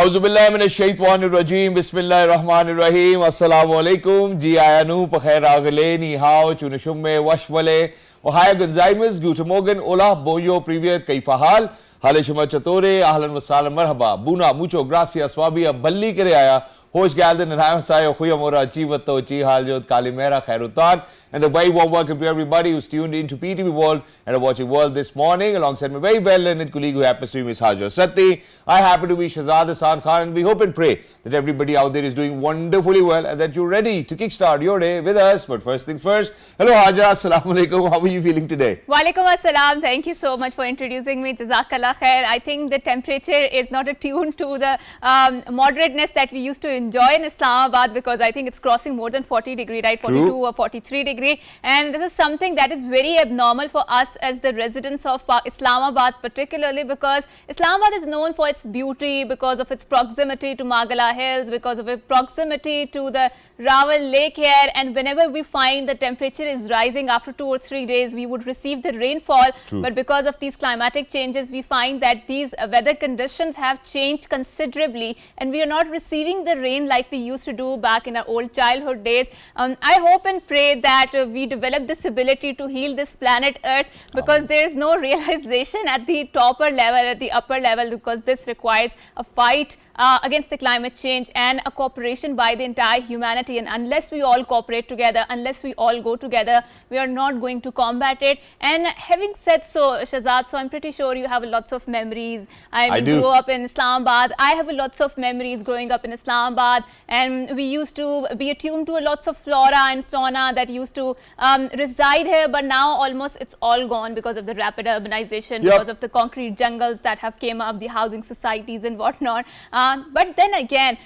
Auzubillahiminash-shaytanir-rajim. Bismillahir-rahmanir-rahim. Assalamualaikum. Ji ayanu pakhair agale ni hao chunashumme washwale. Ohaya Gonzaimas, Guten Morgen, Hola, Boyo, Privet, Kaifahal, Halishuma Chatore, Ahlan Wasalam Marhaba, Buna, Mucho, Gracias, Swabia, Balli Kereaya, Hosh Galden and Hamasai, Huyamora, Chivato, Chihaljot, Kalimera, Khairutan, and a very warm welcome to everybody who's tuned in to PTV World and are watching World this morning alongside my very well-learned colleague who happens to be Ms. Hajar Satti. I happen to be Shahzad Hassan Khan, and we hope and pray that everybody out there is doing wonderfully well and that you're ready to kickstart your day with us. But first things first, hello Hajar, Assalamu Alaikum. How are you feeling today? Walaikum Assalam. Thank you so much for introducing me. Jazakallah khair. I think the temperature is not attuned to the moderateness that we used to enjoy in Islamabad, because I think it's crossing more than 40 degree, right? 42 True. or 43 degree. And this is something that is very abnormal for us as the residents of Islamabad, particularly because Islamabad is known for its beauty, because of its proximity to Magala Hills, because of its proximity to the Rawal Lake here. And whenever we find the temperature is rising after 2 or 3 days, we would receive the rainfall. True. But because of these climatic changes, we find that these weather conditions have changed considerably, and we are not receiving the rain like we used to do back in our old childhood days. I hope and pray that we develop this ability to heal this planet Earth, because there is no realization at the topper level, at the upper level, because this requires a fight against the climate change and a cooperation by the entire humanity. And unless we all cooperate together, unless we all go together, we are not going to combat it. And having said so, Shahzad, so I'm pretty sure you have lots of memories. I grew up in Islamabad. I have lots of memories growing up in Islamabad, and we used to be attuned to lots of flora and fauna that used to reside here, but now almost it's all gone because of the rapid urbanization, because of the concrete jungles that have came up, the housing societies and whatnot. But then again,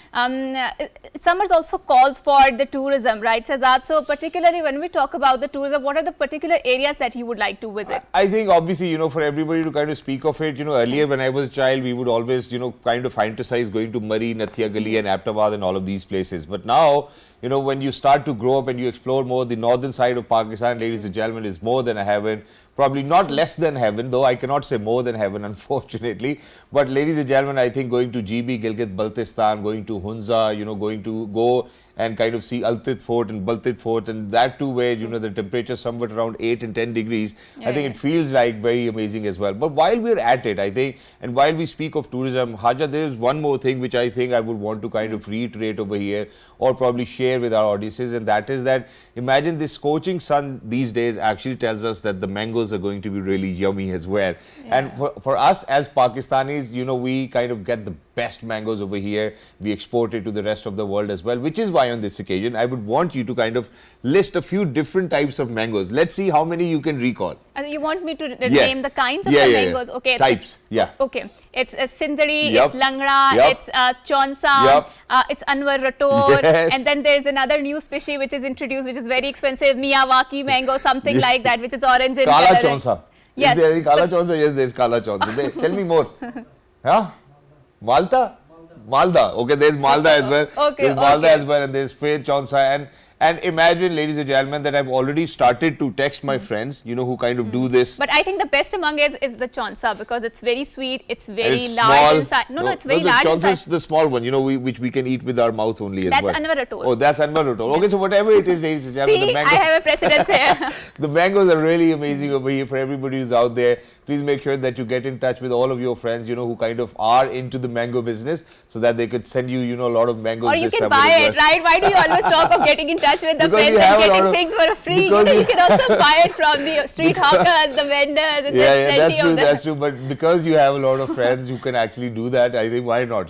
summers also calls for the tourism, right, Shahzad? So particularly when we talk about the tourism, what are the particular areas that you would like to visit? I think obviously, for everybody to kind of speak of it, earlier when I was a child, we would always, kind of fantasize going to Murree, Nathia Gali and Aptabad and all of these places. But now, when you start to grow up and you explore more, the northern side of Pakistan, ladies and gentlemen, is more than a heaven. Probably not less than heaven, though I cannot say more than heaven, unfortunately. But ladies and gentlemen, I think going to GB, Gilgit-Baltistan, going to Hunza, going to go and kind of see Altit Fort and Baltit Fort, and that too where, the temperature somewhat around 8 and 10 degrees. I think it feels like very amazing as well. But while we're at it, I think, and while we speak of tourism, Haja, there is one more thing which I think I would want to kind of reiterate over here, or probably share with our audiences, and that is that imagine this scorching sun these days actually tells us that the mangoes are going to be really yummy as well. And for us as Pakistanis, we kind of get the best mangoes over here. We export it to the rest of the world as well, which is why on this occasion I would want you to kind of list a few different types of mangoes. Let's see how many you can recall. You want me to name the kinds of the mangoes? Okay. Types, Okay. It's Sindri, it's Langra, it's Chonsa, it's Anwar Rator, and then there's another new species which is introduced, which is very expensive, Miyawaki mango, something like that, which is orange in Kala color. Chonsa. Yes. Is there any Kala Chonsa? Yes, there's Kala Chonsa. Tell me more. Huh? Malta? Malda. Okay, there's Malda as well. There's Malda as well, and there's Fair Chonsa. And imagine, ladies and gentlemen, that I've already started to text my friends, who kind of do this. But I think the best among is the Chonsa, because it's very sweet, it's very large inside. No, it's very large inside. The Chonsa is the small one, which we can eat with our mouth only as well. That's Anwar Rator. Oh, that's Anwar Rator. Okay, so whatever it is, ladies and gentlemen, See, I have a precedence here. The mangoes are really amazing over here for everybody who's out there. Please make sure that you get in touch with all of your friends, who kind of are into the mango business, so that they could send you, a lot of mangoes. Or you can buy it, right? Why do you always talk of getting in touch with the friends and getting things for free? You can also buy it from the street hawkers, the vendors, and that's true. But because you have a lot of friends who can actually do that, I think why not?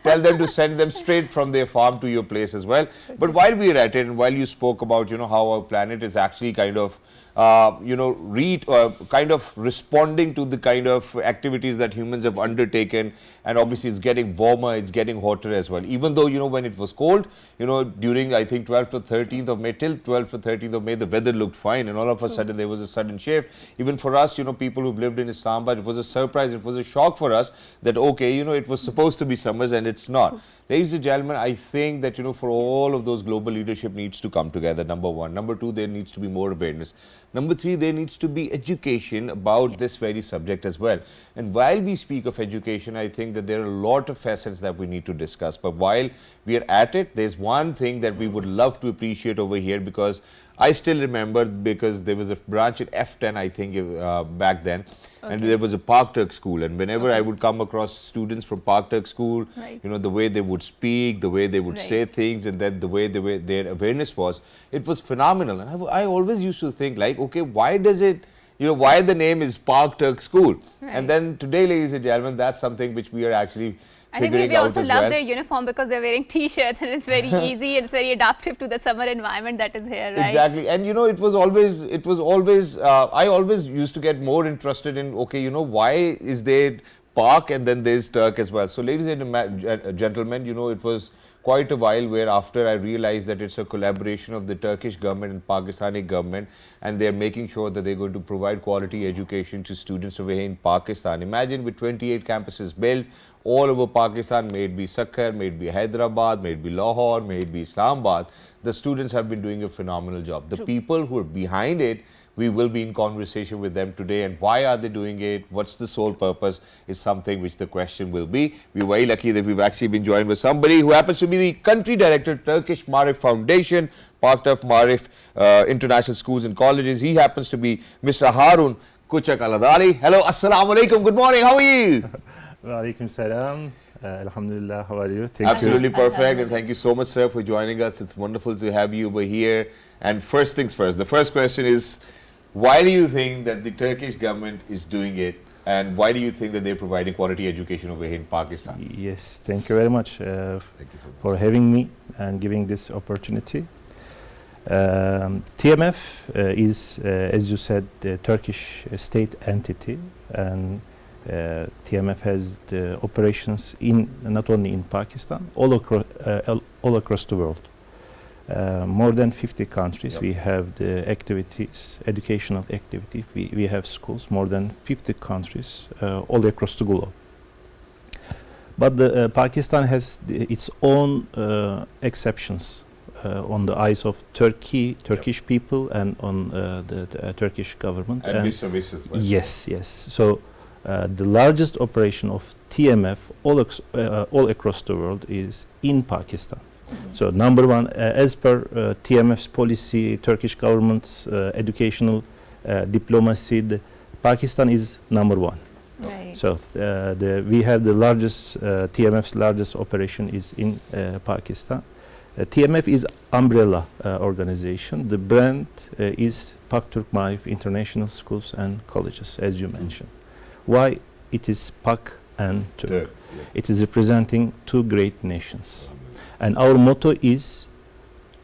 Tell them to send them straight from their farm to your place as well. But while we're at it, and while you spoke about, how our planet is actually kind of kind of responding to the kind of activities that humans have undertaken, and obviously it's getting warmer, it's getting hotter as well. Even though, when it was cold, during I think 12th or 13th of May, till 12th or 13th of May, the weather looked fine, and all of a sudden there was a sudden shift. Even for us, people who've lived in Islamabad, it was a surprise, it was a shock for us that, okay, it was supposed to be summers and it's not. Ladies and gentlemen, I think that, for all of those, global leadership needs to come together, number one. Number two, there needs to be more awareness. Number 3, there needs to be education about this very subject as well. And while we speak of education, I think that there are a lot of facets that we need to discuss. But while we are at it, there's one thing that we would love to appreciate over here, because I still remember, because there was a branch at F10, I think, back then, and there was a Pak-Turk school, and whenever I would come across students from Pak-Turk school, you know, the way they would speak, the way they would say things, and then the way their awareness was, it was phenomenal. And I always used to think, like, okay, why does it, you know, why the name is Pak-Turk school? And then today, ladies and gentlemen, that's something which we are actually I think we also love their uniform, because they're wearing t-shirts and it's very easy, it's very adaptive to the summer environment that is here, right? Exactly. And you know, it was always, I always used to get more interested in, okay, you know, why is there Pak and then there's Turk as well? So ladies and gentlemen, you know, it was quite a while where after I realized that it's a collaboration of the Turkish government and Pakistani government, and they're making sure that they're going to provide quality education to students over here in Pakistan. Imagine with 28 campuses built all over Pakistan, may it be Sakkar, may it be Hyderabad, may it be Lahore, may it be Islamabad, the students have been doing a phenomenal job. The people who are behind it, we will be in conversation with them today, and why are they doing it, what's the sole purpose, is something which the question will be. We're very lucky that we've actually been joined with somebody who happens to be the country director, Turkish Marif Foundation, Pak-Turk Marif International Schools and Colleges. He happens to be Mr. Harun Kuchak Aladali. Hello, assalamu alaikum, good morning, how are you? Wa alaikum salam. Alhamdulillah, how are you? Absolutely perfect, and thank you so much, sir, for joining us. It's wonderful to have you over here. And first things first, the first question is, why do you think that the Turkish government is doing it, and why do you think that they're providing quality education over here in Pakistan? Yes, thank you very much Thank you so much for having me and giving this opportunity. TMF is, as you said, the Turkish state entity, and TMF has the operations in not only in Pakistan, all across the world. More than 50 countries, we have the activities, educational activity. We have schools, more than 50 countries, all across the globe. But Pakistan has its own exceptions on the eyes of Turkish people, and on the Turkish government. And vis-a-vis as well. Yes, yes. So the largest operation of TMF all across the world is in Pakistan. So number one, as per TMF's policy, Turkish government's educational diplomacy, Pakistan is number one. Right. So we have the largest, TMF's largest operation is in Pakistan. TMF is umbrella organization. The brand is Pak-Turk Marif International Schools and Colleges, as you mentioned. Why it is Pak and Turk? It is representing two great nations. And our motto is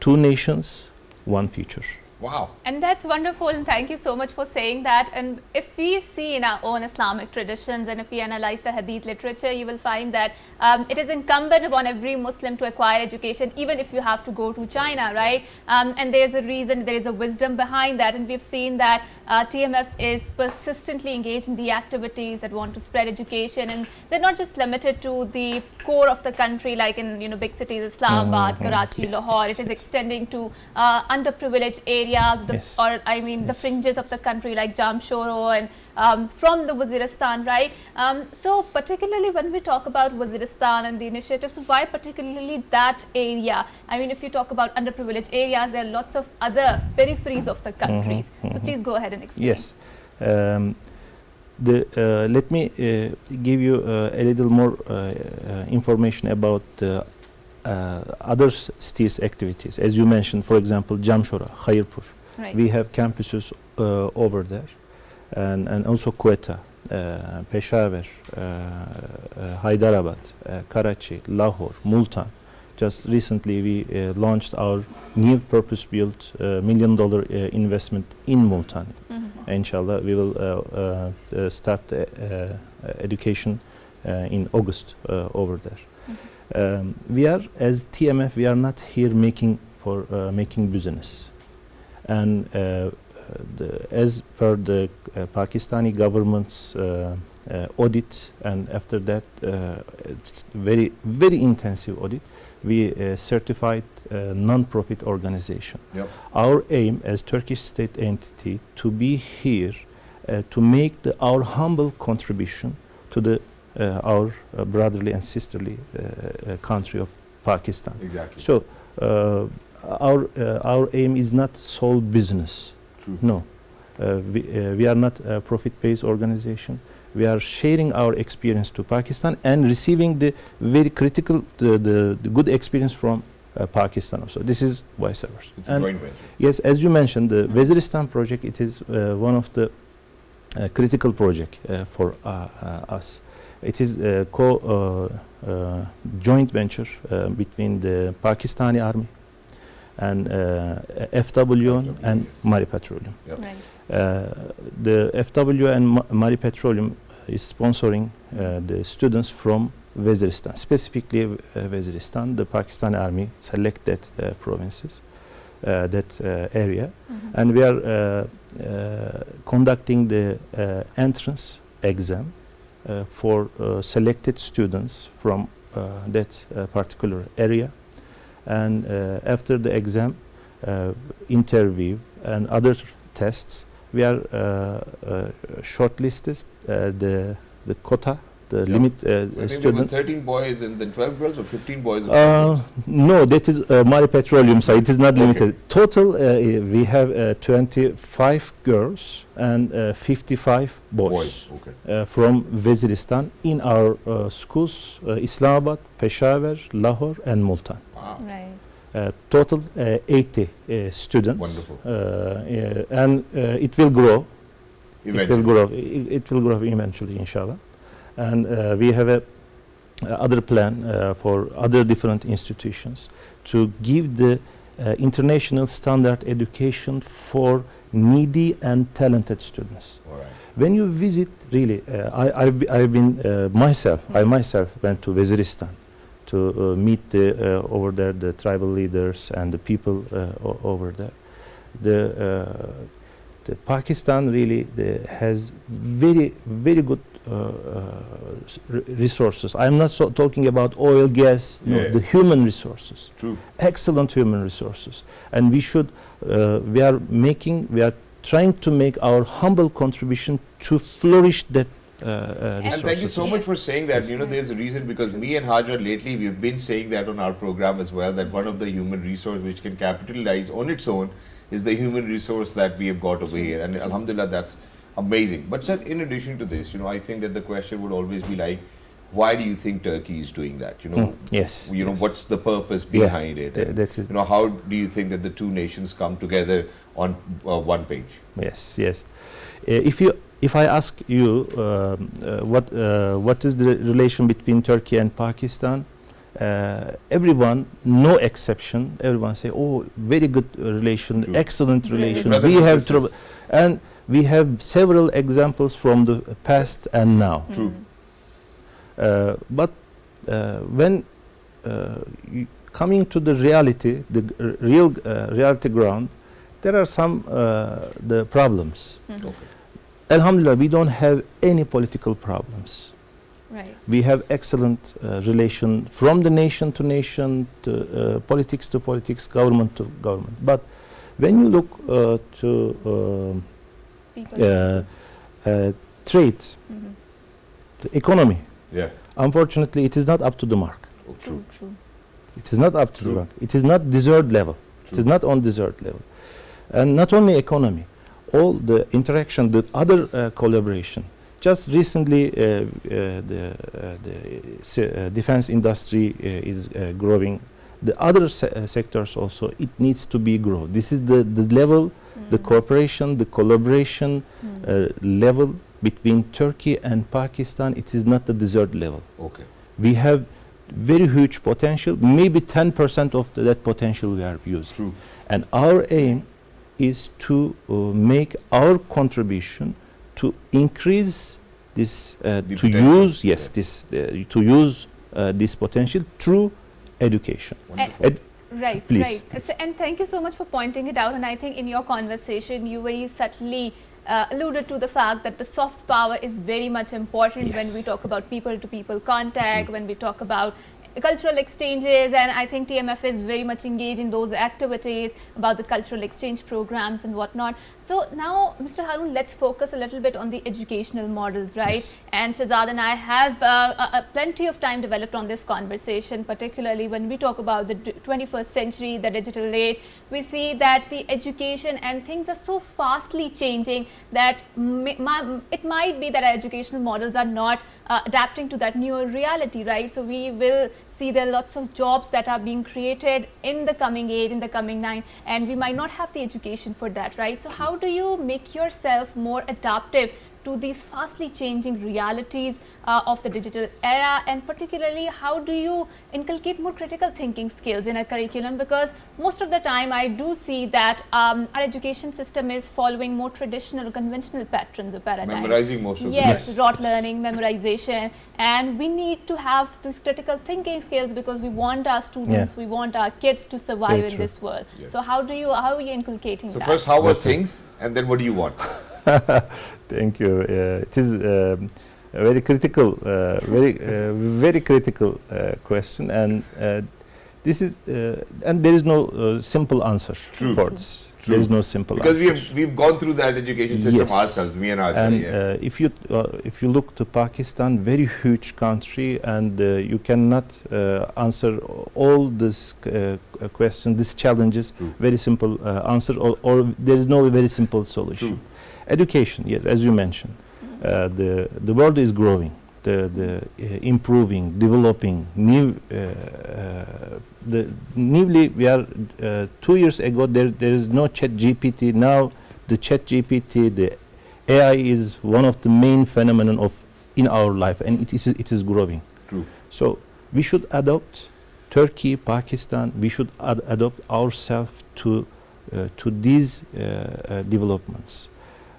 2 nations, 1 future. Wow. And that's wonderful, and thank you so much for saying that. And if we see in our own Islamic traditions, and if we analyze the Hadith literature, you will find that it is incumbent upon every Muslim to acquire education, even if you have to go to China, right? And there's a reason, there is a wisdom behind that, and we've seen that TMF is persistently engaged in the activities that want to spread education, and they're not just limited to the core of the country, like in big cities, Islamabad, Karachi, Lahore. It is extending to underprivileged areas, or I mean the fringes of the country, like Jamshoro and from the Waziristan, right? So particularly when we talk about Waziristan and the initiatives, why particularly that area? I mean, if you talk about underprivileged areas, there are lots of other peripheries of the countries. So please go ahead and explain. Yes. Let me give you a little more information about the other STIS activities. As you mentioned, for example, Jamshora, Khairpur. Right. We have campuses over there, and also Quetta, Peshawar, Hyderabad, Karachi, Lahore, Multan. Just recently we launched our new purpose-built $1 million investment in Multan. Inshallah, we will start education in August over there. We are, as TMF, we are not here making business, and as per the Pakistani government's audit, and after that it's very intensive audit, we certified non-profit organization. Yep. Our aim as Turkish state entity to be here to make our humble contribution to our brotherly and sisterly country of Pakistan. Exactly. So our aim is not sole business. True. No, we are not a profit-based organization. We are sharing our experience to Pakistan and receiving the very critical, the good experience from Pakistan also. This is vice versa. It's a joint venture. Yes, as you mentioned, the Waziristan project, it is one of the critical project for us. It is a joint venture between the Pakistani army and FW and Mari Petroleum. Yep. Right. The FW and Mari Petroleum is sponsoring the students from Waziristan, specifically Waziristan. The Pakistani army selected provinces, that area, and we are conducting the entrance exam for selected students from that particular area, and after the exam, interview and other tests, we are shortlisted the quota, the limit So I think there were students. 13 boys and then 12 girls, or 15 boys and 12 girls? No, that is Mari Petroleum side. It is not Okay. limited. Total, we have 25 girls and 55 boys, Okay. from Waziristan in our schools, Islamabad, Peshawar, Lahore and Multan. Wow. Right. Total 80 students. Wonderful. And it will grow. Eventually. It will grow. It will grow eventually, inshallah. And we have a other plan for other different institutions to give the international standard education for needy and talented students. All right. When you visit, really, I've been myself. I myself went to Waziristan to meet over there the tribal leaders and the people over there. The Pakistan really has very good resources. I'm not talking about oil, gas. No, Yeah. the human resources. True. Excellent human resources, and we are trying to make our humble contribution to flourish that resources. And thank you so much for saying that. You know, there's a reason, because me and Hajar lately, we've been saying that on our program as well, that one of the human resource which can capitalize on its own is the human resource that we have got over here. And alhamdulillah, that's amazing. But sir, in addition to this, you know, I think that the question would always be like, why do you think Turkey is doing that? You know, Yes. you know, yes. what's the purpose Yeah, behind it? And, that is- you know, how do you think that the two nations come together on one page? Yes, yes. If I ask you what is the relation between Turkey and Pakistan, everyone, no exception, everyone say, oh, very good relation, True. excellent relation. Brothers We and have sisters. trouble, and we have several examples from the past and now. True. But when coming to the reality, the real reality ground, there are some the problems. Okay. Alhamdulillah, we don't have any political problems. Right. We have excellent relation from the nation to nation, to politics, government to government. But when you look to People. trade, the economy, Yeah. unfortunately, it is not up to the mark. Oh, true. True. It is not up to True. the mark. It is not desired level. It is True. not on desired level. And not only economy, all the interaction, the other collaboration. Just recently, the defense industry is growing. The other sectors also, it needs to be grown. This is the level, the cooperation, the collaboration level between Turkey and Pakistan. It is not the desired level. Okay. We have very huge potential. Maybe 10% of that potential we are using. True. And our aim is to make our contribution to increase this, to potential. use, yes, Yeah. this, to use this potential through education. Wonderful. Right, Please. right. So, and thank you so much for pointing it out. And I think in your conversation, you very subtly alluded to the fact that the soft power is very much important Yes. when we talk about people-to-people contact, when we talk about cultural exchanges, and I think TMF is very much engaged in those activities about the cultural exchange programs and whatnot. So now, Mr. Harun, let's focus a little bit on the educational models, right? Yes. And Shahzad and I have plenty of time developed on this conversation, particularly when we talk about the 21st century, the digital age. We see that the education and things are so fastly changing that it might be that our educational models are not adapting to that newer reality, right? So we will see there are lots of jobs that are being created in the coming age, in the coming time, and we might not have the education for that, right? So how do you make yourself more adaptive to these fastly changing realities of the digital era, and particularly how do you inculcate more critical thinking skills in a curriculum? Because most of the time I do see that our education system is following more traditional, conventional patterns or paradigms. Memorizing most of them. Yes, rote learning, memorization, and we need to have these critical thinking skills because we want our students, we want our kids to survive Very in true. this world. Yeah. So how are you inculcating So that? first, how are things, and then what do you want? Thank you. It is a very critical, very critical question, and this is, and there is no simple answer True. for this. True. There is no simple Because answer. we've gone through that education system Yes. ourselves, me and And ourselves. Yes. if you look to Pakistan, very huge country, and you cannot answer all this question, these challenges, True. very simple answer, or there is no very simple solution. True. Education, yes, as you mentioned, the world is growing, the improving, developing, newly we are 2 years ago there is no chat GPT. Now the chat GPT, the AI is one of the main phenomenon in our life, and it is growing. True. So we should adopt Turkey, Pakistan. We should adopt ourselves to these developments,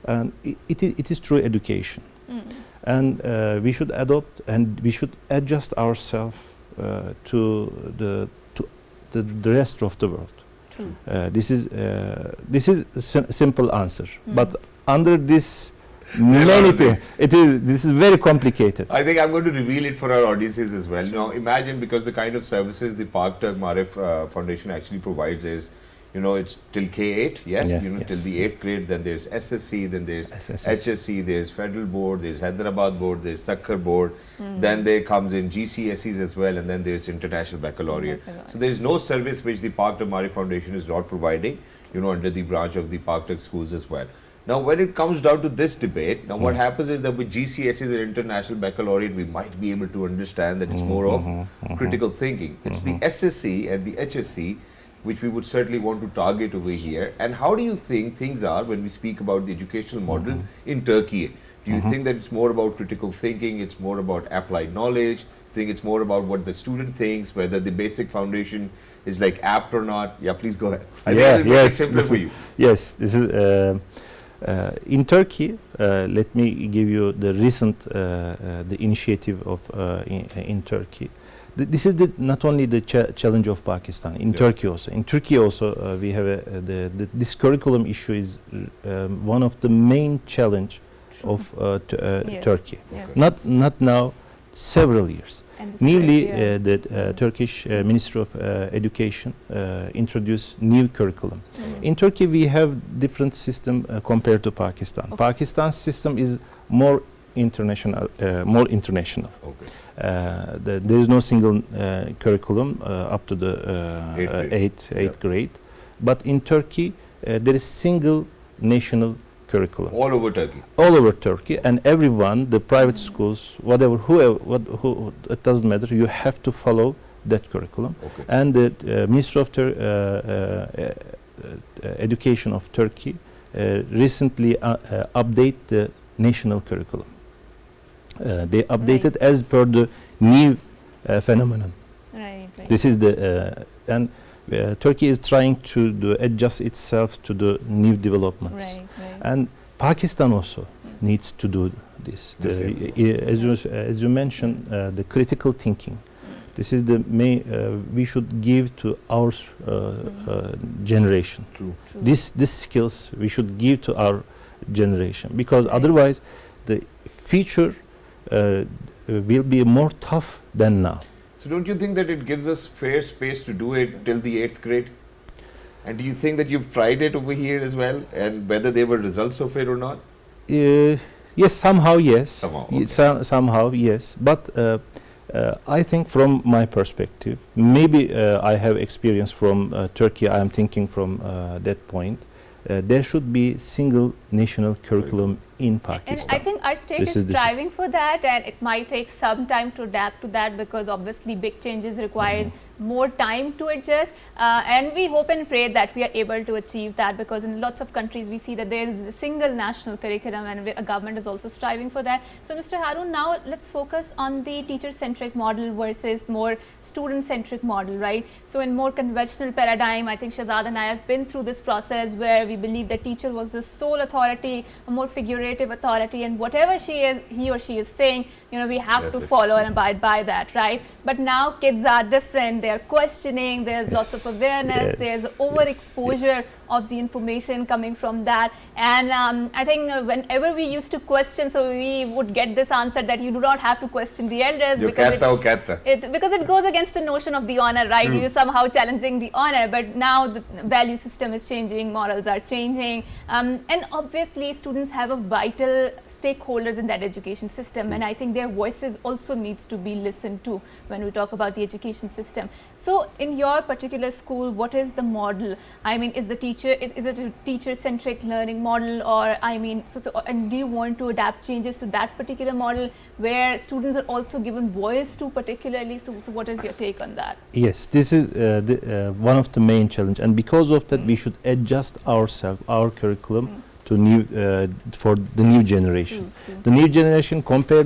and it is through education. And we should adopt and we should adjust ourselves to the rest of the world. True. This is a simple answer, but under this many things, this is very complicated. I think I'm going to reveal it for our audiences as well. Now, imagine, because the kind of services the Pak-Turk Marif Foundation actually provides is, it's till K8, yes, Yeah, till yes, the 8th grade, then there's SSC, then there's SSC. HSC, there's Federal Board, there's Hyderabad Board, there's Sakkar Board, then there comes in GCSEs as well, and then there's International Baccalaureate. So there's no service which the Pak-Turk Marif Foundation is not providing, under the branch of the Pak-Turk schools as well. Now, when it comes down to this debate, now what happens is that with GCSEs and International Baccalaureate, we might be able to understand that it's more of critical thinking. It's the SSC and the HSC which we would certainly want to target over here. And how do you think things are when we speak about the educational model in Turkey? Do you think that it's more about critical thinking, it's more about applied knowledge, think it's more about what the student thinks, whether the basic foundation is like apt or not? Yeah, please go ahead. I think it'll make it simpler for you. Yes, this is in Turkey. Let me give you the recent the initiative of in Turkey. This is not only the challenge of Pakistan, in Turkey also. In Turkey also we have this curriculum issue is one of the main challenge of Turkey. Yes. Not now, several years. And this Newly, curriculum. the Turkish Ministry of Education introduced new curriculum. In Turkey, we have different system compared to Pakistan. Okay. Pakistan's system is more international. Okay. There is no single curriculum up to the eighth grade, but in Turkey there is single national curriculum All over Turkey. all over Turkey, and everyone, the private schools, whatever, who, it doesn't matter. You have to follow that curriculum. Okay. And the Ministry of Education of Turkey recently update the national curriculum. They updated as per the new phenomenon. Right. This is the and Turkey is trying to adjust itself to the new developments. Right. And Pakistan also needs to do this. As you mentioned, the critical thinking. This is the main we should give to our generation. True. These skills we should give to our generation, because otherwise the future will be more tough than now. So don't you think that it gives us fair space to do it till the 8th grade? And do you think that you've tried it over here as well, and whether there were results of it or not? Yes, somehow yes. Somehow, Somehow yes. But I think from my perspective, maybe I have experience from Turkey. I am thinking from that point. There should be single national curriculum in Pakistan. And I think our state is striving for that, and it might take some time to adapt to that, because obviously big changes requires more time to adjust, and we hope and pray that we are able to achieve that, because in lots of countries we see that there is a single national curriculum, and a government is also striving for that. So Mr. Harun, now let's focus on the teacher-centric model versus more student-centric model, right? So in more conventional paradigm, I think Shahzad and I have been through this process where we believe the teacher was the sole authority, a more figurative authority, and whatever he or she is saying, you know, we have to follow and abide by that, right? But now kids are different. They are questioning. There's lots of awareness. There's overexposure of the information coming from that. And I think whenever we used to question, so we would get this answer that you do not have to question the elders because it goes against the notion of the honor, right? You're somehow challenging the honor. But now the value system is changing, morals are changing, and obviously students have a vital stakeholders in that education system, and I think their voices also needs to be listened to when we talk about the education system. So in your particular school, what is the model? I mean, is it a teacher-centric learning model, or I mean, and do you want to adapt changes to that particular model where students are also given voice to particularly? So what is your take on that? Yes, this is one of the main challenge, and because of that, we should adjust ourselves, our curriculum to for the new generation. The new generation compare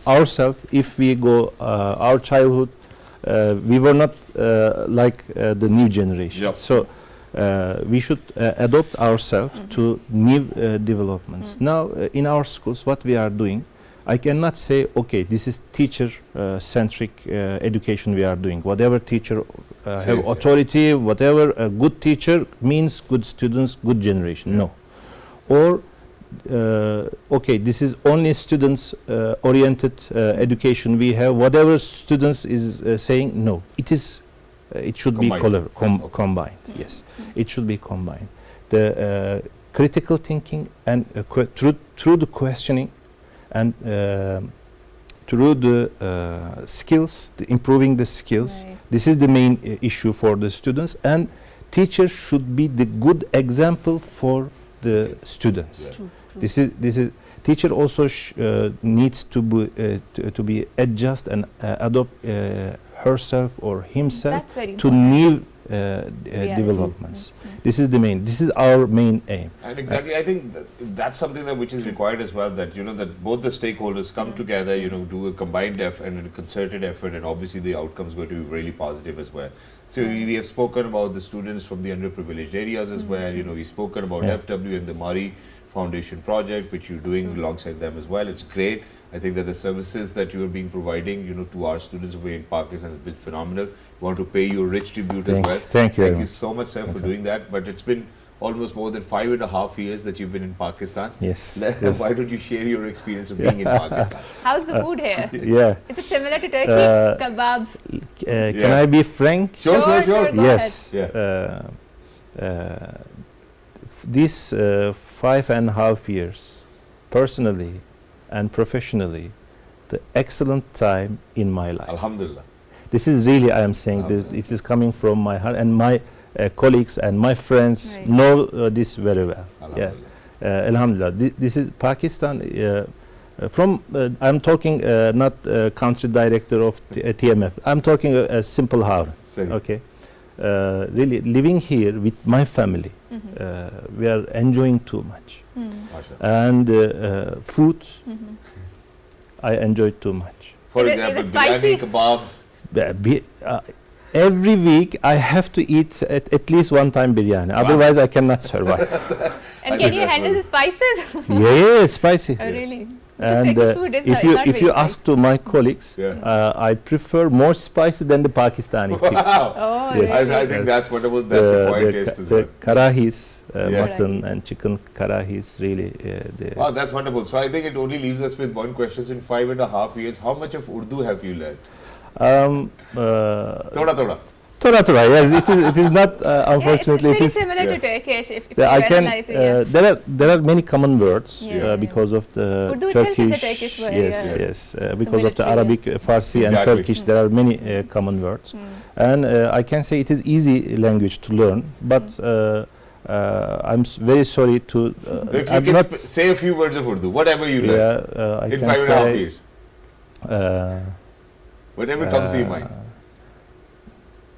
ourselves. If we go our childhood, we were not like the new generation. So we should adopt ourselves to new developments. Now in our schools, what we are doing, I cannot say, okay, this is teacher-centric education we are doing. Whatever teacher have authority, whatever a good teacher means good students, good generation. No. Or okay, this is only students oriented education we have. Whatever students is saying, no, it should be combined. Yes, it should be combined. The critical thinking and through the questioning and through the skills, improving the skills. Right. This is the main issue for the students, and teachers should be the good example for the students. True. This is teacher also needs to be adjust and adopt herself or himself to new developments. This is this is our main aim. And exactly, I think that's something which is required as well. That that both the stakeholders come together, do a combined effort and a concerted effort, and obviously the outcome is going to be really positive as well. So we have spoken about the students from the underprivileged areas as well. We've spoken about FW and the Mari Foundation project, which you're doing alongside them as well. It's great. I think that the services that you are being providing, to our students over in Pakistan has been phenomenal. We want to pay you a rich tribute as well. Thank you. Thank you so much, sir, for doing that. But it's been almost more than 5.5 years that you've been in Pakistan. Yes. Why don't you share your experience of being in Pakistan? How's the food here? Yeah. Is it similar to Turkey? Kebabs? Can I be frank? Sure. Yes. Yeah. These 5.5 years, personally and professionally, the excellent time in my life. Alhamdulillah. This is really, I am saying, it is coming from my heart, and my colleagues and my friends know this very well. Alhamdulillah. Alhamdulillah. This is Pakistan. I'm talking not country director of TMF. I'm talking a simple Harun. Okay. Really living here with my family, we are enjoying too much. And food, I enjoy too much. For example, biryani, kebabs. Every week I have to eat at least one time biryani. Otherwise I cannot survive. And can you handle the spices? Yeah, spicy. Oh, really? And if you ask to my colleagues, I prefer more spicy than the Pakistani people. Wow. Oh, yes. I think that's wonderful. That's a quiet taste as well. The karahis, mutton and chicken karahis, really. Wow, that's wonderful. So I think it only leaves us with one question. In 5.5 years, how much of Urdu have you learned? Thoda. Thoda, yes, it is not unfortunately. Yeah, it's very it is similar yeah. to Turkish. If I you can. analyze it, There are many common words Yeah. because of the Urdu itself is a Turkish. Turkish word, Yes, yeah. yes. Because of the military, Arabic, Farsi, and Exactly. Turkish, there are many common words, and I can say it is easy language to learn. But I'm very sorry to. If you I'm can not. say a few words of Urdu, whatever you learn Yeah, I in can 5.5 say. years, whatever comes to your mind.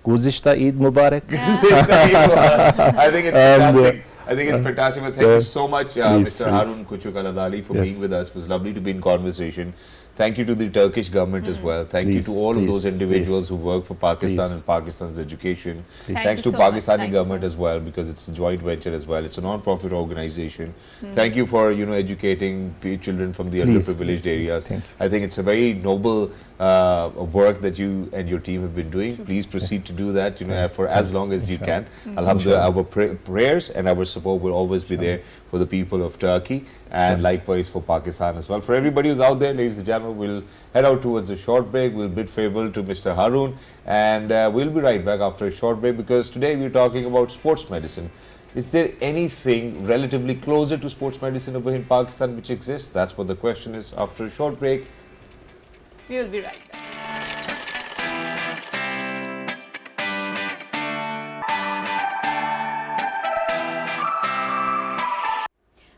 Guzishta Eid Mubarak. I think it's And, fantastic. I think it's fantastic. But thank you so much, please, Mr. Harun Kuchuk Aladali, for Yes. being with us. It was lovely to be in conversation. Thank you to the Turkish government as well. Thank you to Please, all of please, those individuals please. who work for Pakistan Please. and Pakistan's education. Please. Thanks you to so much. Pakistani Thank you government so as well, because it's a joint venture as well. It's a non-profit organization. Thank you for educating children from the Please, underprivileged please, areas. thank you. I think it's a very noble work that you and your team have been doing. Please proceed to do that, for as long as you can. Alhamdulillah, our prayers and our support will always be there for the people of Turkey, and likewise for Pakistan as well. For everybody who's out there, ladies and gentlemen, we'll head out towards a short break. We'll bid farewell to Mr. Harun, and we'll be right back after a short break, because today we're talking about sports medicine. Is there anything relatively closer to sports medicine over in Pakistan which exists? That's what the question is. After a short break, we will be right back.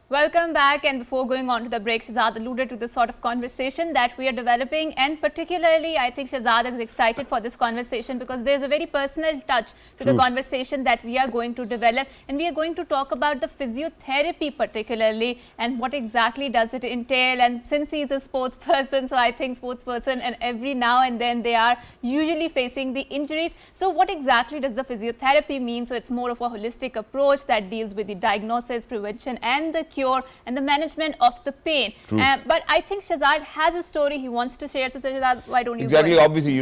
Welcome back, and before going on to the break, Shahzad alluded to the sort of conversation that we are developing, and particularly I think Shahzad is excited for this conversation because there's a very personal touch to the conversation that we are going to develop, and we are going to talk about the physiotherapy particularly and what exactly does it entail. And since he is a sports person, so I think sports person, and every now and then they are usually facing the injuries. So what exactly does the physiotherapy mean? So it's more of a holistic approach that deals with the diagnosis, prevention and the cure and the management of the pain. But I think Shahzad has a story he wants to share. So Shahzad, why don't you exactly, go ahead? obviously,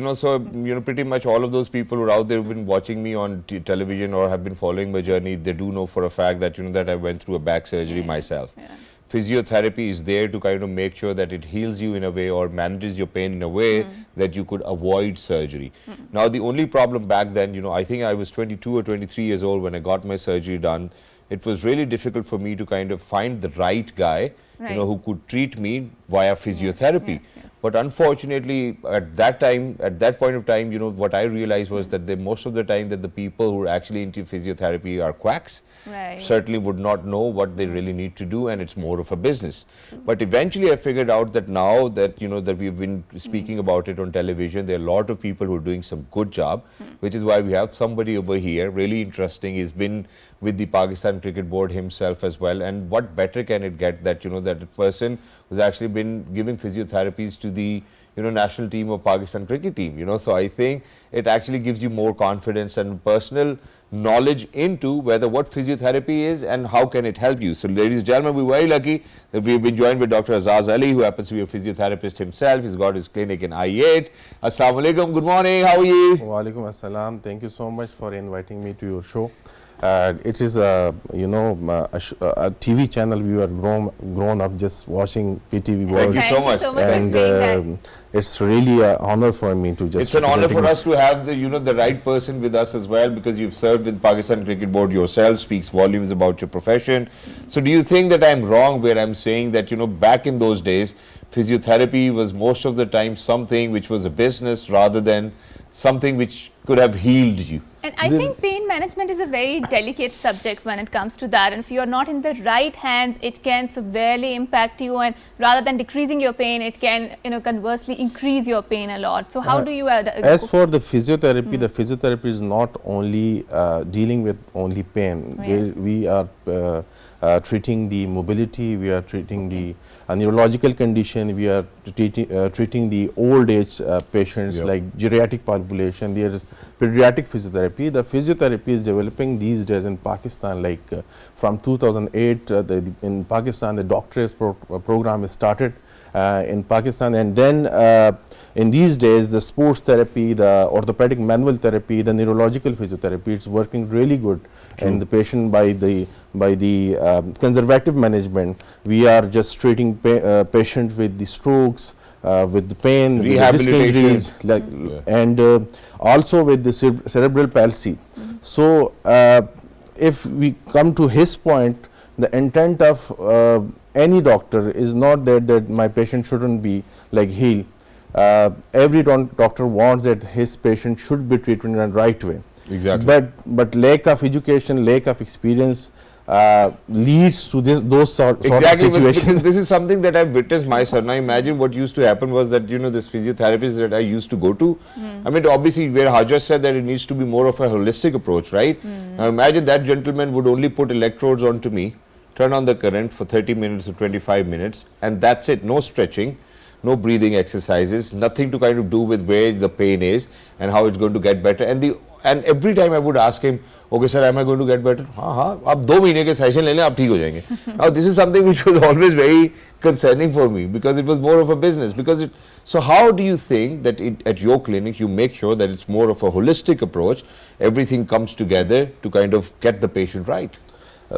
pretty much all of those people who are out there who've been watching me on television or have been following my journey, they do know for a fact that, that I went through a back surgery myself. Physiotherapy is there to kind of make sure that it heals you in a way or manages your pain in a way that you could avoid surgery. Now, the only problem back then, I think I was 22 or 23 years old when I got my surgery done. It was really difficult for me to kind of find the right guy, who could treat me via physiotherapy. Yes. But unfortunately, at that point of time, what I realized was that most of the time that the people who are actually into physiotherapy are quacks. Certainly would not know what they really need to do, and it's more of a business. But eventually I figured out that now that, that we've been speaking about it on television, there are a lot of people who are doing some good job, which is why we have somebody over here, really interesting. He's been with the Pakistan Cricket Board himself as well, and what better can it get that, that a person who's actually been giving physiotherapies to the national team of Pakistan cricket team, so I think it actually gives you more confidence and personal knowledge into what physiotherapy is and how can it help you. So ladies and gentlemen, we're very lucky that we've been joined by Dr. Azaz Ali, who happens to be a physiotherapist himself. He's got his clinic in I8. Assalamu alaikum, good morning, how are you? Walaikum assalam. Thank you so much for inviting me to your show. It is a TV channel we are grown up just watching PTV World. Thank you so much. And it's really an honor for me to just. It's an honor for us to have the right person with us as well, because you've served with Pakistan Cricket Board yourself, speaks volumes about your profession. So do you think that I'm wrong where I'm saying that back in those days physiotherapy was most of the time something which was a business rather than something which could have healed you? And I think pain management is a very delicate subject when it comes to that, and if you are not in the right hands, it can severely impact you, and rather than decreasing your pain, it can conversely increase your pain a lot. So how do you as for the physiotherapy, the physiotherapy is not only dealing with only pain. We are treating the mobility, we are treating the neurological condition, we are treating the old age patients like geriatric population. There is pediatric physiotherapy. The physiotherapy is developing these days in Pakistan, like from 2008 in Pakistan the doctorate program is started in Pakistan, and then in these days the sports therapy, the orthopedic manual therapy, the neurological physiotherapy, it's working really good. And the patient by the conservative management, we are just treating patients with the strokes, with the pain, with the disc Rehabilitation. injuries, like, and also with the cerebral palsy. So if we come to his point, the intent of any doctor is not that my patient shouldn't be like healed. Every doctor wants that his patient should be treated in the right way. Exactly. But lack of education, lack of experience leads to those sort of Exactly, situations. because this is something that I've witnessed myself. Now imagine what used to happen was that, you know, this physiotherapist that I used to go to, I mean, obviously where Hajar said that it needs to be more of a holistic approach, right? Now imagine that gentleman would only put electrodes onto me, turn on the current for 30 minutes or 25 minutes, and that's it. No stretching, no breathing exercises, nothing to kind of do with where the pain is and how it's going to get better. And every time I would ask him, okay sir, am I going to get better? हाँ, आप 2 महीने के session ले लें, आप ठीक हो जाएंगे. Now this is something which was always very concerning for me, because it was more of a business. So how do you think that at your clinic you make sure that it's more of a holistic approach, everything comes together to kind of get the patient right?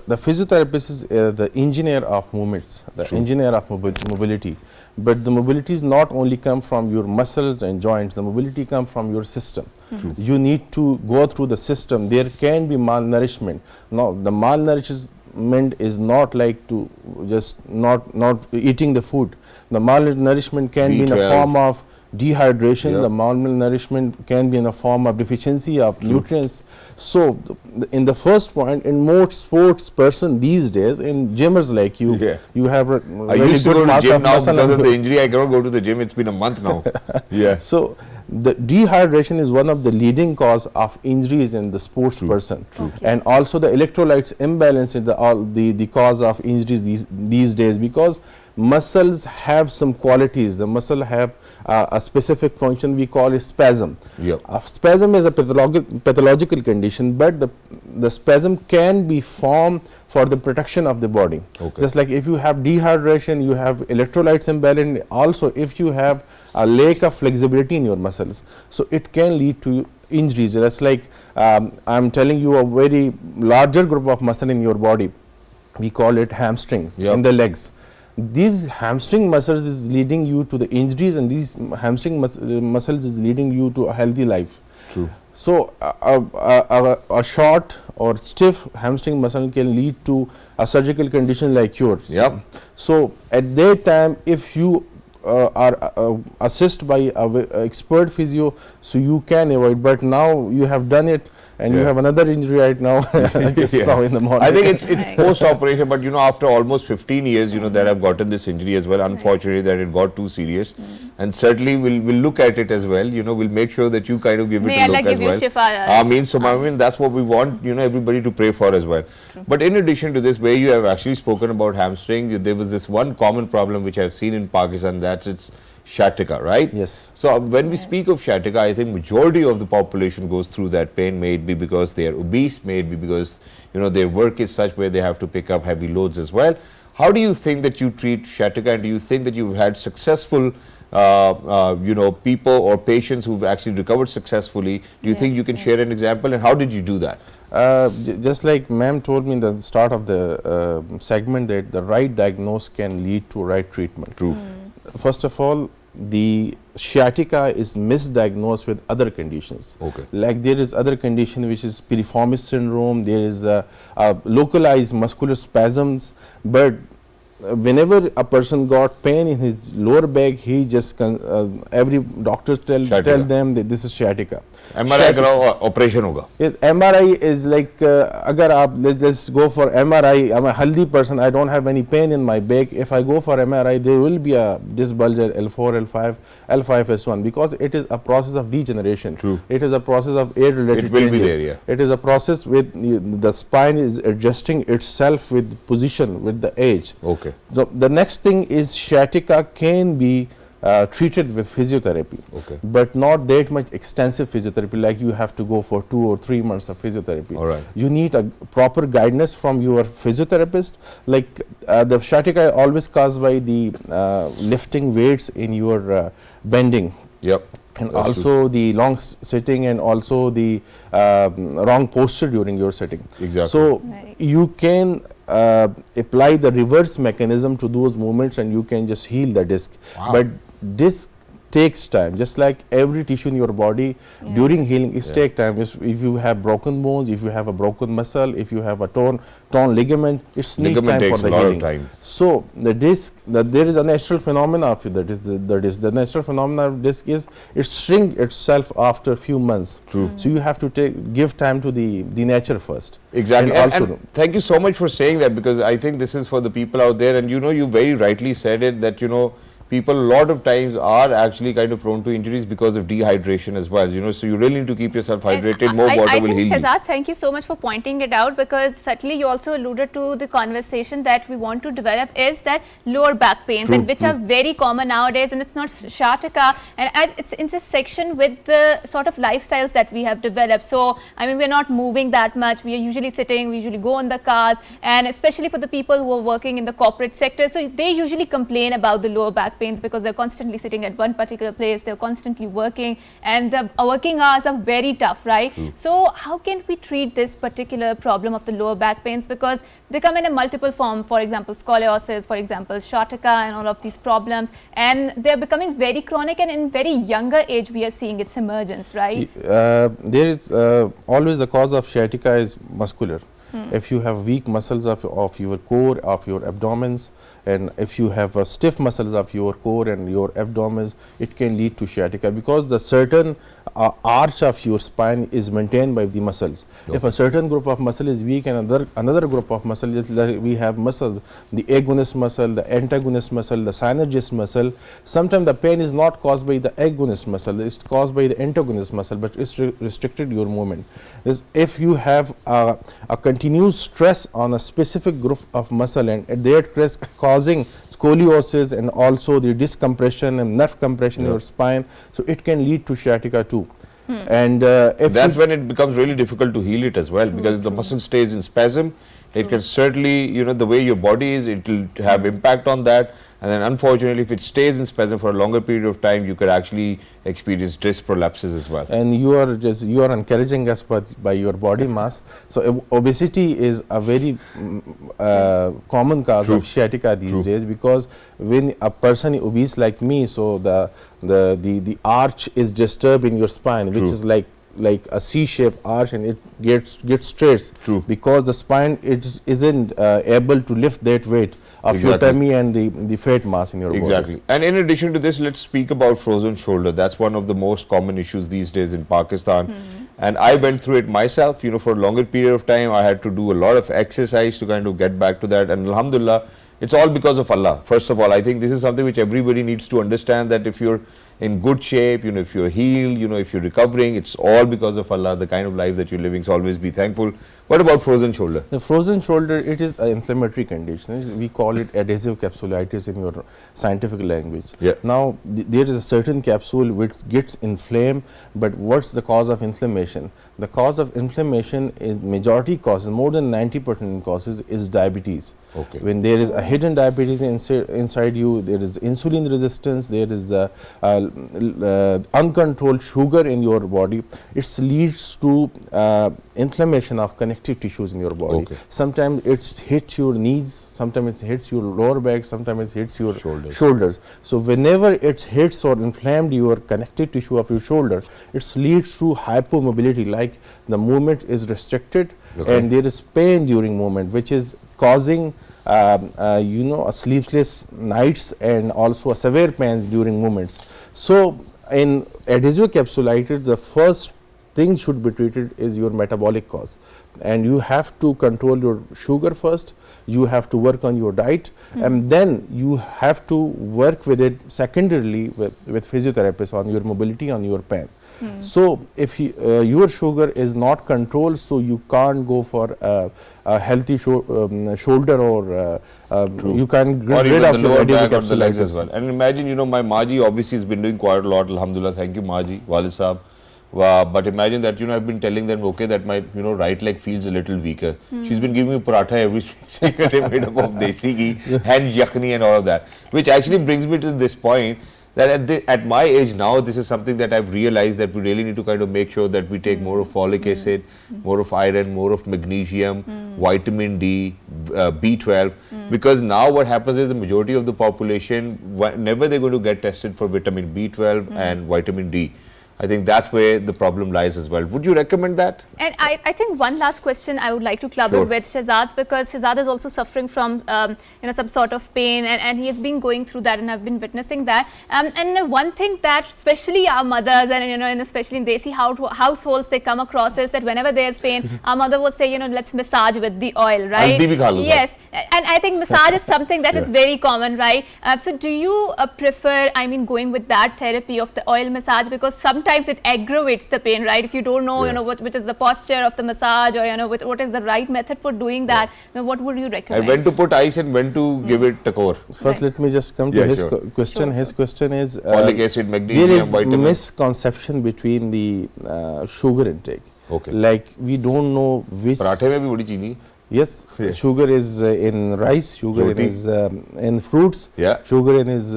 The physiotherapist is the engineer of movements, the engineer of mobility. But the mobility is not only come from your muscles and joints, the mobility comes from your system. You need to go through the system. There can be malnourishment. Now, the malnourishment is not like to just not eating the food. The malnourishment can be in a form of dehydration. The malnourishment can be in a form of deficiency of nutrients. So in the first point, in most sports person these days, in gymmers like you, you have I really used to good go to gym now muscle because of and the injury. I cannot go to the gym. It's been a month now. So the dehydration is one of the leading cause of injuries in the sports person, and also the electrolytes imbalance is the cause of injuries these days, because muscles have some qualities. The muscle have a specific function, we call it spasm. Spasm is a pathological condition, but the spasm can be formed for the protection of the body. Just like if you have dehydration, you have electrolytes imbalance. Also, if you have a lack of flexibility in your muscles, so it can lead to injuries. That's like I'm telling you a very larger group of muscle in your body. We call it hamstrings in the legs. These hamstring muscles is leading you to the injuries, and these hamstring muscles is leading you to a healthy life. So a short or stiff hamstring muscle can lead to a surgical condition like yours. So at that time, if you are assisted by an expert physio, so you can avoid. But now you have done it, and you have another injury right now. I just saw in the morning. I think it's post-operation, but you know, after almost 15 years, you know, that I've gotten this injury as well. Unfortunately, that it got too serious, and certainly we'll look at it as well. You know, we'll make sure that you kind of give it a look as well. I mean, that's what we want, you know, everybody to pray for as well. But in addition to this, where you have actually spoken about hamstring, there was this one common problem which I've seen in Pakistan, that's it's sciatica, right? Yes. So when we speak of sciatica, I think majority of the population goes through that pain. May it be because they are obese, may it be because, you know, their work is such where they have to pick up heavy loads as well. How do you think that you treat sciatica, and do you think that you've had successful you know, people or patients who've actually recovered successfully? Do you think you can share an example, and how did you do that? Just like ma'am told me in the start of the segment, that the right diagnosis can lead to right treatment. First of all, the sciatica is misdiagnosed with other conditions. Like there is other condition which is piriformis syndrome, there is a localized muscular spasms, but whenever a person got pain in his lower back, he just every doctor tell them that this is sciatica. MRI कराओ, operation होगा. Yes, MRI is like agar let's just go for MRI. I'm a healthy person, I don't have any pain in my back. If I go for MRI, there will be a disc bulge L4, L5, L5S1, because it is a process of degeneration. It is a process of age-related changes. It will be there, It is a process with the spine is adjusting itself with position with the age. So the next thing is sciatica can be treated with physiotherapy, but not that much extensive physiotherapy, like you have to go for 2 or 3 months of physiotherapy. You need a proper guidance from your physiotherapist. Like the sciatica always caused by the lifting weights in your bending. And that's also the long sitting, and also the wrong posture during your sitting. So you can apply the reverse mechanism to those movements, and you can just heal the disc. But disc takes time, just like every tissue in your body during healing is take time. If you have broken bones, if you have a broken muscle, if you have a torn ligament, it's need time for the healing. So the disc, there is a natural phenomena of it, the natural phenomena of disc is it shrink itself after a few months. True. So you have to give time to the nature first. Exactly. And thank you so much for saying that, because I think this is for the people out there, and you very rightly said it, that people a lot of times are actually kind of prone to injuries because of dehydration as well, so you really need to keep yourself hydrated. More water will heal you. Shahzad, thank you so much for pointing it out, because certainly you also alluded to the conversation that we want to develop is that lower back pains, and which are very common nowadays, and it's not sciatica, and it's intersection with the sort of lifestyles that we have developed. So I mean, we're not moving that much, we are usually sitting, we usually go in the cars, and especially for the people who are working in the corporate sector, so they usually complain about the lower back pains because they're constantly sitting at one particular place, they're constantly working, and the working hours are very tough, right? So how can we treat this particular problem of the lower back pains, because they come in a multiple form, for example scoliosis, for example sciatica, and all of these problems, and they're becoming very chronic, and in very younger age we are seeing its emergence, right? There is always the cause of sciatica is muscular. If you have weak muscles of your core, of your abdomens, and if you have stiff muscles of your core and your abdomens, it can lead to sciatica, because the certain arch of your spine is maintained by the muscles. If a certain group of muscle is weak and another group of muscle, like we have muscles, the agonist muscle, the antagonist muscle, the synergist muscle. Sometimes the pain is not caused by the agonist muscle, it's caused by the antagonist muscle, but it's restricted your movement. If you have a continuous stress on a specific group of muscle, and at that stress causing scoliosis and also the disc compression and nerve compression in your spine, so it can lead to sciatica too. And if that's when it becomes really difficult to heal it as well, because if the muscle stays in spasm, it can certainly, the way your body is, it will have impact on that. And then unfortunately, if it stays in spasm for a longer period of time, you could actually experience disc prolapses as well. And you are encouraging us by your body mass. So obesity is a very common cause of sciatica these days, because when a person is obese like me, so the arch is disturbed in your spine, which is like a C-shaped arch, and it gets stressed because the spine isn't able to lift that weight of your tummy and the fat mass in your body. And in addition to this, let's speak about frozen shoulder. That's one of the most common issues these days in Pakistan. And I went through it myself, for a longer period of time. I had to do a lot of exercise to kind of get back to that, and alhamdulillah, it's all because of Allah. First of all, I think this is something which everybody needs to understand, that if you're in good shape, if you're healed, if you're recovering, it's all because of Allah, the kind of life that you're living. So always be thankful. What about frozen shoulder? The frozen shoulder, it is an inflammatory condition. We call it adhesive capsulitis in your scientific language. Now there is a certain capsule which gets inflamed, but what's the cause of inflammation? The cause of inflammation is majority causes, more than 90% causes, is diabetes. When there is a hidden diabetes inside you, there is insulin resistance, there is uncontrolled sugar in your body, it leads to inflammation of connective tissues in your body. Sometimes it hits your knees, sometimes it hits your lower back, sometimes it hits your shoulders. So whenever it hits or inflamed your connective tissue of your shoulder, it leads to hypomobility, like the movement is restricted and there is pain during movement, which is causing a sleepless nights and also a severe pains during movements. So in adhesive capsulitis, the first thing should be treated is your metabolic cause, and you have to control your sugar first, you have to work on your diet, and then you have to work with it secondarily with physiotherapists on your mobility, on your pain. So if your sugar is not controlled, so you can't go for a healthy shoulder, or you can get rid of your adhesive capsulitis as well. And imagine, my Maji obviously has been doing quite a lot, alhamdulillah, thank you Maji, Walid Saab. But imagine that, I've been telling them, okay, that my, right leg feels a little weaker. She's been giving me paratha every single day made up of desi ghee and yakhni and all of that. Which actually brings me to this point, that at my age now, this is something that I've realized that we really need to kind of make sure that we take more of folic acid, more of iron, more of magnesium, vitamin D, B12, because now what happens is the majority of the population, whenever they're going to get tested for vitamin B12 and vitamin D, I think that's where the problem lies as well. Would you recommend that? And I think one last question I would like to club it with Shehzad's, because Shehzad is also suffering from some sort of pain, and he has been going through that, and I've been witnessing that. And one thing that especially our mothers and especially in Desi households they come across is that whenever there's pain, our mother will say, let's massage with the oil, right? Yes, and I think massage is something that is very common, right? So do you prefer, going with that therapy of the oil massage, because sometimes it aggravates the pain, right? If you don't know, which is the posture of the massage, or what is the right method for doing that, what would you recommend? And when to put ice and when to give it takor. First, let me just come to his question. His question is folic acid, magnesium, there is vitamin. Misconception between the sugar intake. Okay. Like we don't know which. Parathe mein bhi badi chini. Yes, sugar is in rice, sugar is in fruits, sugar in is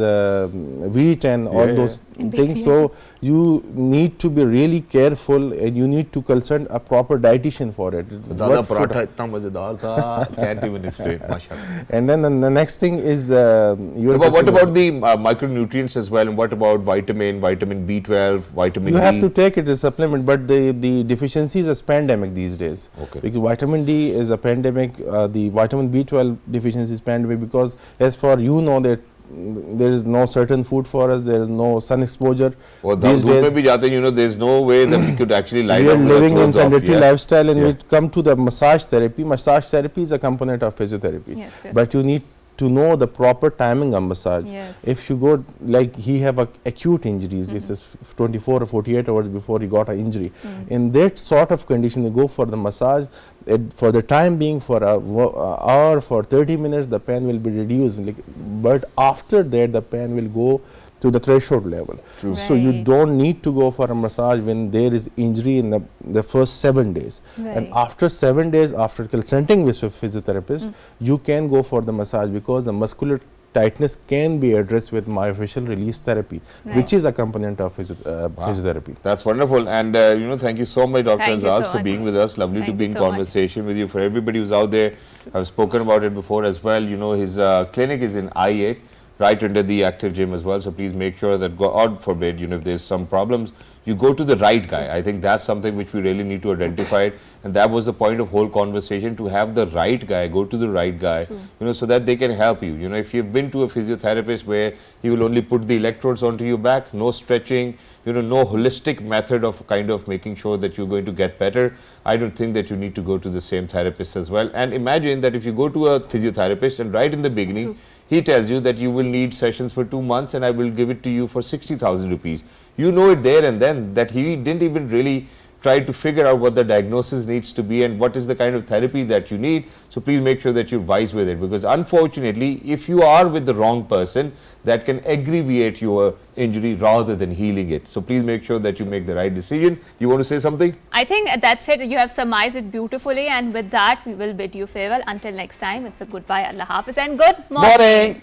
wheat and all those things. So you need to be really careful, and you need to consult a proper dietitian for it. Dada paratha itna mazedar tha, can't even explain. Mashallah. And then the next thing is what about the micronutrients as well, and what about vitamin B12, vitamin D? You have to take it as a supplement, but the deficiency is a pandemic these days. Okay. Because vitamin D is a pandemic, the vitamin B12 deficiency is pandemic, because as for that there is no certain food for us, there is no sun exposure. These days, there's no way that we could actually line we are up living in sedentary lifestyle, and we come to the massage therapy. Massage therapy is a component of physiotherapy, but you need to know the proper timing of massage. If you go, like he have acute injuries, this is 24 or 48 hours before he got an injury. In that sort of condition, you go for the massage. For the time being, for an hour, for 30 minutes, the pain will be reduced. But after that, the pain will go to the threshold level. So you don't need to go for a massage when there is injury in the first 7 days. And after 7 days, after consulting with a physiotherapist, you can go for the massage, because the muscular tightness can be addressed with myofascial release therapy, which is a component of physiotherapy. That's wonderful. And thank you so much, Dr. Azaz, for being with us. Lovely to be in conversation with you. For everybody who's out there, I've spoken about it before as well. His clinic is in I-8, right under the active gym as well. So please make sure that, God forbid, if there's some problems, you go to the right guy. I think that's something which we really need to identify, and that was the point of whole conversation, to have the right guy, go to the right guy, so that they can help you. If you've been to a physiotherapist where he will only put the electrodes onto your back, no stretching, no holistic method of kind of making sure that you're going to get better, I don't think that you need to go to the same therapist as well. And imagine that if you go to a physiotherapist and right in the beginning, he tells you that you will need sessions for 2 months and I will give it to you for 60,000 rupees. You know it there and then that he didn't even really try to figure out what the diagnosis needs to be and what is the kind of therapy that you need. So please make sure that you're wise with it, because unfortunately, if you are with the wrong person, that can aggravate your injury rather than healing it. So please make sure that you make the right decision. You want to say something? I think that's it. You have surmised it beautifully, and with that, we will bid you farewell. Until next time, it's a goodbye, Allah Hafiz, and good morning.